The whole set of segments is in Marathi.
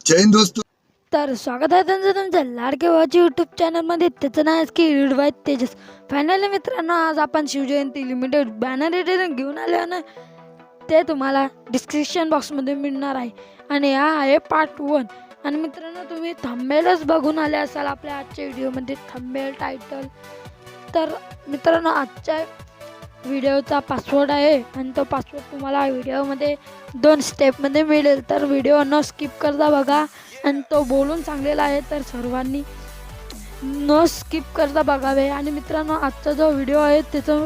जय हिंद दोस्तों. तर स्वागत आहे त्यांचं तुमच्या लाडके भावाची यूट्यूब चॅनलमध्ये. त्याचं नाव आहे की रीड तेजस. फायनली मित्रांनो, आज आपण शिवजयंती लिमिटेड बॅनर एडिटिंग घेऊन आले ना, ते तुम्हाला डिस्क्रिप्शन बॉक्समध्ये मिळणार आहे. आणि हा आहे पार्ट 1. आणि मित्रांनो, तुम्ही थंबनेलच बघून आले असाल आपल्या आजच्या व्हिडिओमध्ये, थंबनेल टायटल. तर मित्रांनो, आजच्या व्हिडिओचा पासवर्ड आहे आणि तो पासवर्ड तुम्हाला व्हिडिओमध्ये 2 स्टेपमध्ये मिळेल. तर व्हिडिओ न स्किप करता बघा. आणि तो बोलून सांगलेला आहे, तर सर्वांनी न स्किप करता बघावे. आणि मित्रांनो, आजचा जो व्हिडिओ आहे त्याचं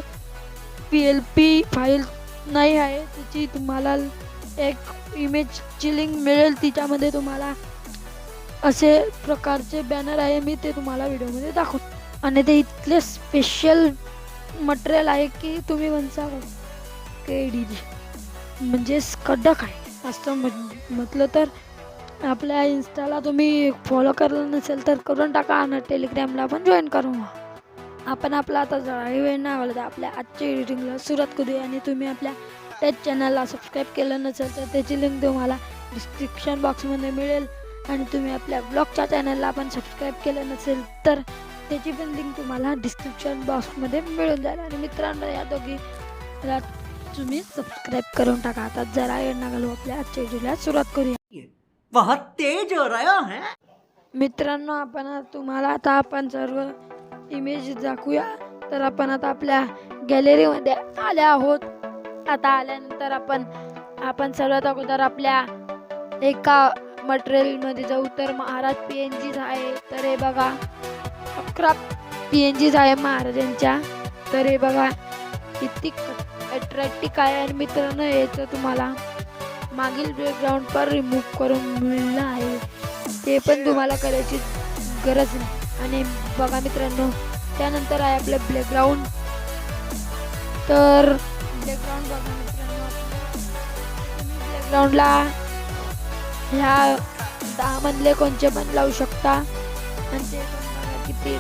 PLP फाईल नाही आहे, त्याची तुम्हाला एक इमेजची लिंक मिळेल. तिच्यामध्ये तुम्हाला असे प्रकारचे बॅनर आहे, मी ते तुम्हाला व्हिडिओमध्ये दाखवतो. आणि ते इतके स्पेशल मटेरियल आहे की तुम्ही म्हणता KD म्हणजे कडक आहे असं म्हटलं तर. आपल्या इन्स्टाला तुम्ही फॉलो करलं नसेल तर करून टाका आणि टेलिग्रामला पण जॉईन करून व्हा. आपण आपला आता जराही वेळ नाही आवडत, आपल्या आजच्या एडिटिंगला सुरुवात करूया. आणि तुम्ही आपल्या त्याच चॅनलला सबस्क्राईब केलं नसेल तर त्याची लिंक तुम्हाला डिस्क्रिप्शन बॉक्समध्ये मिळेल. आणि तुम्ही आपल्या ब्लॉगच्या चॅनलला पण सबस्क्राईब केलं नसेल तर त्याची पण लिंक तुम्हाला डिस्क्रिप्शन बॉक्समध्ये मिळून जाईल. आणि मित्रांनो, या दोघीला तुम्ही सबस्क्राईब करून टाका. आता जरा वेळ न घालू, आपल्या आजच्या व्हिडिओला सुरुवात करूया. बहुत तेज हो रहा है. मित्रांनो, तुम्हाला आता आपण सर्व इमेज दाखवूया. तर आपण आता आपल्या गॅलरीमध्ये आले आहोत. आता आल्यानंतर आपण सर्वात अगोदर आपल्या एका मटेरियलमध्ये जाऊ. तर महाराज PNGs आहे. तर हे बघा, 11 PNGs आहे महाराजांच्या. तर हे बघा किती अट्रॅक्टिव्ह आहे. आणि मित्रांनो, याचं तुम्हाला मागील बॅकग्राऊंड पर रिमूव्ह करून मिळलं आहे, ते पण तुम्हाला करायची गरज नाही. आणि बघा मित्रांनो, त्यानंतर आहे आपलं बॅकग्राऊंड. तर बॅकग्राऊंड बघा मित्रांनो, बॅकग्राऊंडला ह्या 10 मधले कोणते पण लावू शकता. आणि ते पण बघा किती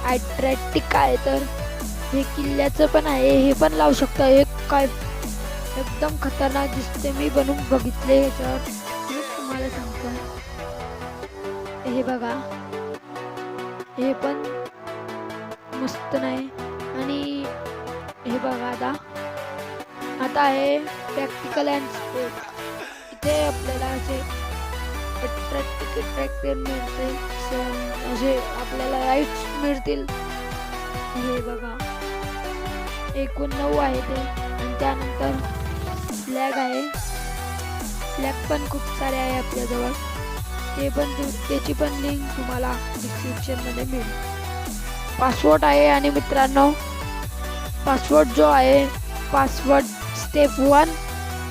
अट्रॅक्टिव्ह आहे. तर हे किल्ल्याचं पण आहे, हे पण लावू शकता. हे काय एकदम खतरनाक दिसते, मी बनवून बघितले याच्यावर, मी तुम्हाला सांगतो. हे बघा, हे पण मस्त नाही. आणि हे बघा, आता आहे प्रॅक्टिकल अँड स्पोर्ट. इथे आपल्याला असे अट्रॅक्टिव्ह मिळते, असे आपल्याला राईट्स मिळतील. हे बघा, एकूण 9 आहे ते. आणि त्यानंतर फ्लॅग आहे. फ्लॅग पण खूप सारे आहे आपल्याजवळ, ते पण त्याची पण लिंक तुम्हाला डिस्क्रिप्शनमध्ये मिळेल. पासवर्ड आहे. आणि मित्रांनो, पासवर्ड जो आहे, पासवर्ड स्टेप 1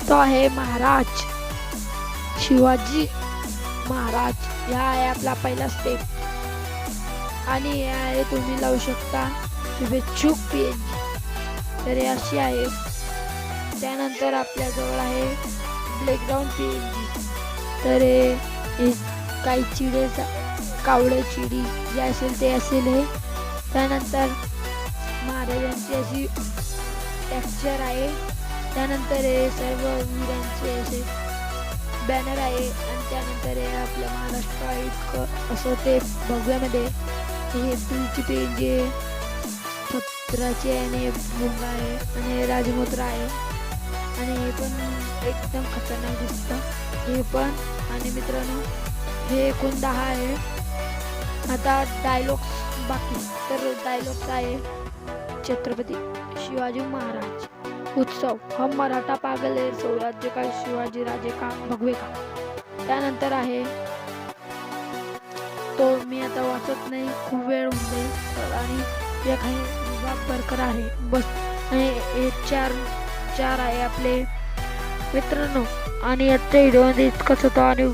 तो आहे महाराज शिवाजी महाराज. हा आहे आपला पहिला स्टेप. आणि हे आहे, तुम्ही लावू शकता शुभेच्छुक PNG. तर हे अशी आहे. त्यानंतर आपल्याजवळ आहे प्लेग्राऊंड PNG. तर हे काही चिडे, कावळे चिडी जे असेल ते असेल हे. त्यानंतर महाराजांची अशी टेक्स्चर आहे. त्यानंतर हे सर्व वीरांचे असे बॅनर आहे. आणि त्यानंतर हे आपल्या महाराष्ट्र इतकं असं ते भव्यामध्ये हे तुळची PNG, छत्राचे आणि भोंगा आहे. आणि राजमुद्रा आहे. आणि हे पण एकदम खतरनाक दिसतं, हे पण. आणि मित्रांनो, हे एकूण 10 आहे. आता डायलॉग्स बाकी. तर डायलॉग्स आहे, छत्रपती शिवाजी महाराज उत्सव, हम मराठा पागल है, स्वराज्य का शिवाजी राजे का भगवे का. त्यानंतर आहे तो मी आता वाचत नाही, खूप वेळ होऊन जाईल. आणि या काही विभाग बरकरार आहे बस. आणि हे 4 आहे आपले मित्रांनो. आणि आजच्या व्हिडिओमध्ये इतकंच होतं. आणि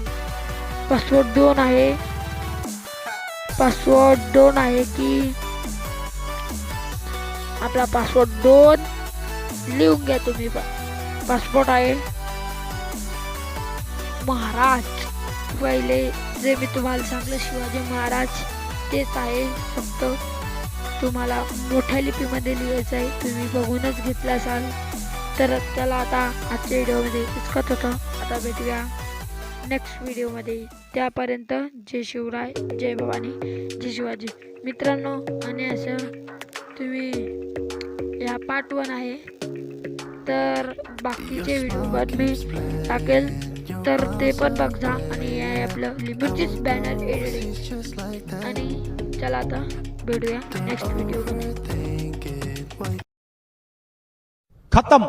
पासवर्ड 2 आहे. पासवर्ड 2 आहे की आपला पासवर्ड 2 लिहून घ्या तुम्ही. पासवर्ड आहे महाराज. पहिले जे मी तुम्हाला सांगलं शिवाजी महाराज, तेच आहे. फक्त तुम्हाला मोठ्या लिपीमध्ये लिहायचं आहे, तुम्ही बघूनच घेतलं असाल. तर त्याला आता आजच्या व्हिडिओमध्ये इतकंच होतं. आता भेटूया नेक्स्ट व्हिडिओमध्ये. त्यापर्यंत जय शिवराय, जय भवानी, जय शिवाजी मित्रांनो. आणि असं तुम्ही ह्या पार्ट 1 आहे, तर बाकीचे व्हिडिओ पण मी टाकेल, तर ते पण बघा. आणि हे आहे आपलं लिबर्टीज बॅनर एडिटिंग. आणि चला आता भेटूया नेक्स्ट व्हिडिओमध्ये. खत्म.